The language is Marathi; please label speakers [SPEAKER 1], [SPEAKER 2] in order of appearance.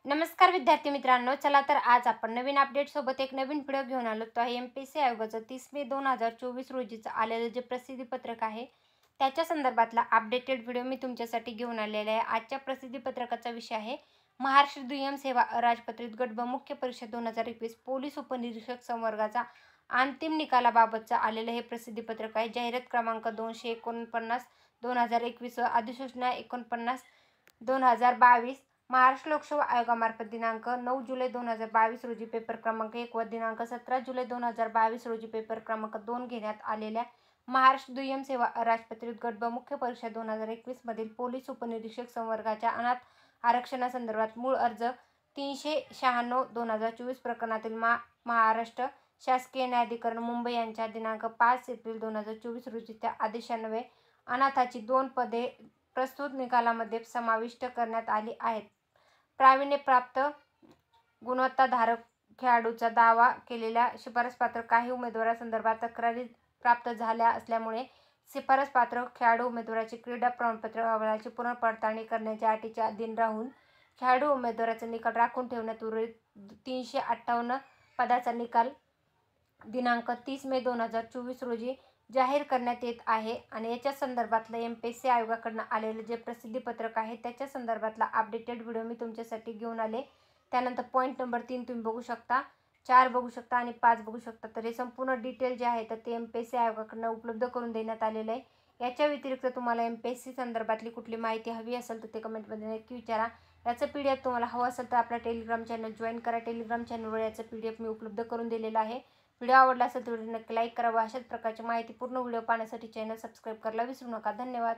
[SPEAKER 1] नमस्कार विद्यार्थी मित्रांनो, चला तर आज आपण नवीन अपडेट सोबत एक नवीन व्हिडिओ घेऊन आलो. तो आहे एमपीएससी आयोगाचं 30 मे 2024 रोजीचं आलेलं जे प्रसिद्धी पत्रक आहे त्याच्या संदर्भातला अपडेटेड व्हिडिओ मी तुमच्यासाठी घेऊन आलेला आहे. आजच्या प्रसिद्धी पत्रकाचा विषय आहे महाराष्ट्र दुय्यम सेवा अराजपत्रित गट ब मुख्य परीक्षा 2021 पोलीस उपनिरीक्षक संवर्गाचा अंतिम निकालाबाबतचं आलेलं हे प्रसिद्धी पत्रक आहे. जाहिरात क्रमांक 249 2021 अधिसूचना 49 2022 महाराष्ट्र लोकसेवा आयोगामार्फत दिनांक 9 जुलै 2022 रोजी पेपर क्रमांक 1 व दिनांक 17 जुलै 2022 रोजी पेपर क्रमांक 2 घेण्यात आलेल्या महाराष्ट्र दुय्यम सेवा अराजपत्रित गट ब मुख्य परीक्षा 2021 मधील पोलीस उपनिरीक्षक संवर्गाच्या अनाथ आरक्षणासंदर्भात मूळ अर्ज 396/2024 प्रकरणातील महाराष्ट्र शासकीय न्यायाधिकरण मुंबई यांच्या दिनांक 5 एप्रिल 2024 रोजीच्या आदेशान्वये अनाथाची 2 पदे प्रस्तुत निकालामध्ये समाविष्ट करण्यात आली आहेत. प्रावीण्यप्राप्त गुणवत्ताधारक खेळाडूचा दावा केलेल्या शिफारसपात्र काही उमेदवारांसंदर्भात तक्रारी प्राप्त झाल्या असल्यामुळे शिफारसपात्र खेळाडू उमेदवाराची क्रीडा प्रमाणपत्र अहवालाची पुनर्पडताळणी करण्याच्या अटीच्या अधीन राहून खेळाडू उमेदवाराचा निकाल राखून ठेवण्यात उर्वरित 358 पदाचा निकाल दिनांक 30 मे 2024 रोजी जाहीर करण्यात येत आहे. आणि याच्या संदर्भातलं एमपीएससी आयोगाकडून आलेलं जे प्रसिद्धी पत्रक आहे त्याच्या संदर्भातला अपडेटेड व्हिडिओ मी तुमच्यासाठी घेऊन आले. त्यानंतर पॉईंट नंबर 3 तुम्ही बघू शकता, 4 बघू शकता आणि 5 बघू शकता. तर हे संपूर्ण डिटेल जे आहे तर ते एमपीएससी आयोगाकडून उपलब्ध करून देण्यात आलेलं आहे. याच्या व्यतिरिक्त तुम्हाला एमपीएससी संदर्भातली कुठली माहिती हवी असेल तर ते कमेंटमध्ये नक्की विचारा. याचं PDF तुम्हाला हवं असेल तर आपला टेलिग्राम चॅनल जॉईन करा. टेलिग्राम चॅनलवर याचं PDF मी उपलब्ध करून दिलेलं आहे. व्हिडिओ आवडला असेल तर व्हिडिओ नक्की लाईक करा व अशाच प्रकारची माहितीपूर्ण व्हिडिओ पाहण्यासाठी चॅनल सबस्क्राईब करायला विसरू नका. धन्यवाद.